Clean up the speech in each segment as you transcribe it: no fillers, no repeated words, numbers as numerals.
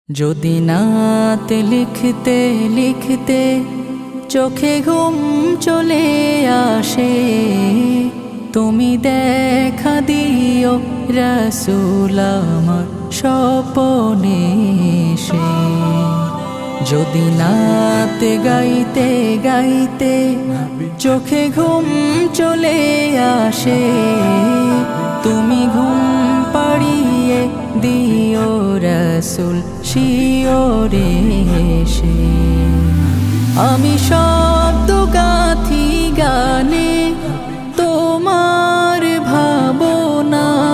যদি নাত লিখতে লিখতে চোখে ঘুম চলে আসে, তুমি দেখা দিও রাসূল আমার স্বপ্নে এসে। যদি নাত গাইতে গাইতে চোখে ঘুম চলে আসে, তুমি ঘুম পাড়িয়ে দিও রাসূল শিওরে এসে। আমি শব্দ গাথি গানে তোমার ভাবনায়,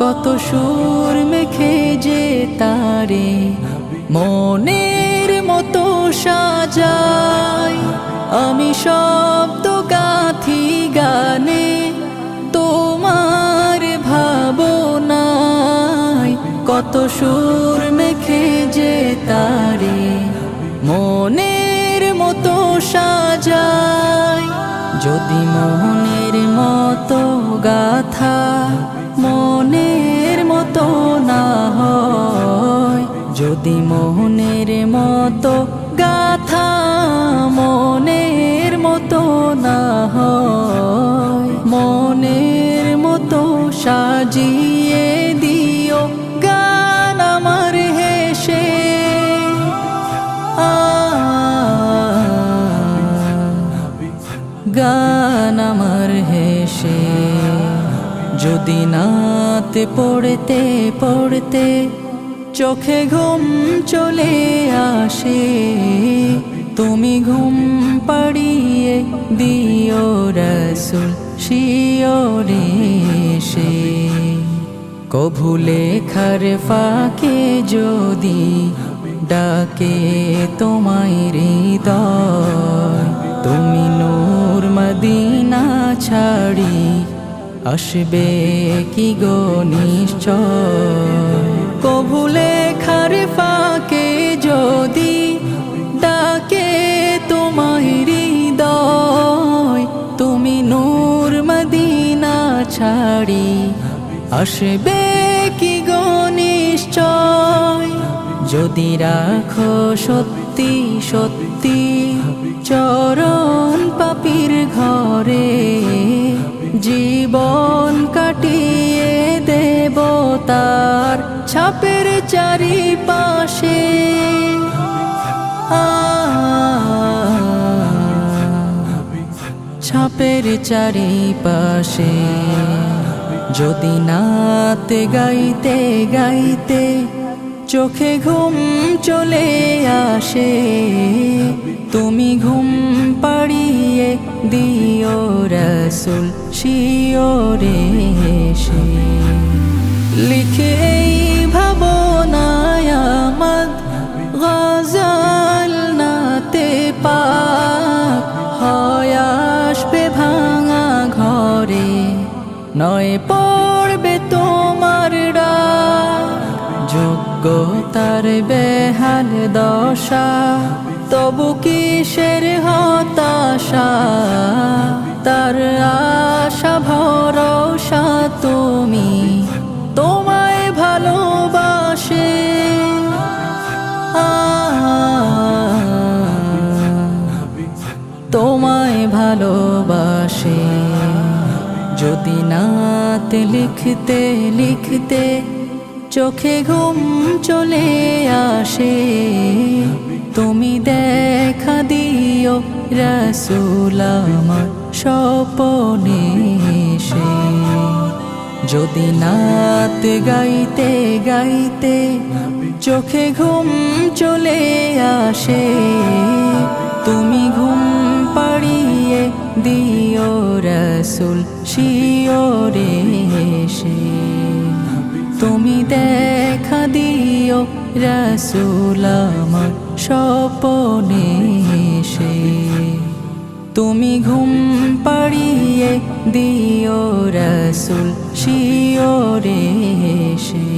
কত সুর মেখে যে তারে মনের মতো সাজাই। আমি শব্দ গাথি গানে তোমার ভাবনায়, কত সুর মেখে যে তারে মনের মতো সাজাই। যদি মনের মতো গাথা মনের মতো না হয়, যদি মনের মতো গাথা মনের মতো না হয়, মনের মতো সাজিয়ে দিও গান আমার হেসে। গান আমার হেসে। যদি নাত পড়তে পড়তে চোখে ঘুম চলে আসে, তুমি ঘুম পাড়িয়ে দিও রাসূল শিওরে এসে। কভু লেখার ফাঁকে যদি ডাকে তোমায় হৃদয়, তুমি নূর মদিনা ছাড়ি আসবে কি গো নিশ্চয়। কভু লেখার ফাঁকে যদি ডাকে তোমায় হৃদয়, তুমি নূর মদিনা ছাড়ি আসবে কি গো নিশ্চয়। যদি রাখো সত্যি সত্যি চরণ পাপীর ঘরে, জীবন কাটিয়ে দেব তার ছাপের চারিপাশে। ছাপের চারিপাশে। যদি নাত গাইতে গাইতে চোখে ঘুম চলে আসে, তুমি ঘুম পাড়িয়ে দিও রাসূল শিওরে এসে। লিখে এই ভাবনায় আমদ গজল নাতে পাক, হয় আসবে ভাঙা ঘরে, নয় পড়বে তোমার ডাক। যোগ্যতার বেহাল দশা, তবু কিসের হতাশা, তার আশা ভরসা তুমি, তোমায় ভালোবাসে। তোমায় ভালোবাসে। যদি নাত লিখতে লিখতে চোখে ঘুম চলে আসে, তুমি দেখা দিও রাসূল আমার স্বপ্নে এসে। যদি নাত গাইতে গাইতে চোখে ঘুম চলে আসে, তুমি ঘুম পাড়িয়ে দিও রাসূল শিওরে এসে। তুমি দেখা দিও রাসূল আমার স্বপ্নে এসে। তুমি ঘুম পাড়িয়ে দিও রাসূল শিওরে এসে।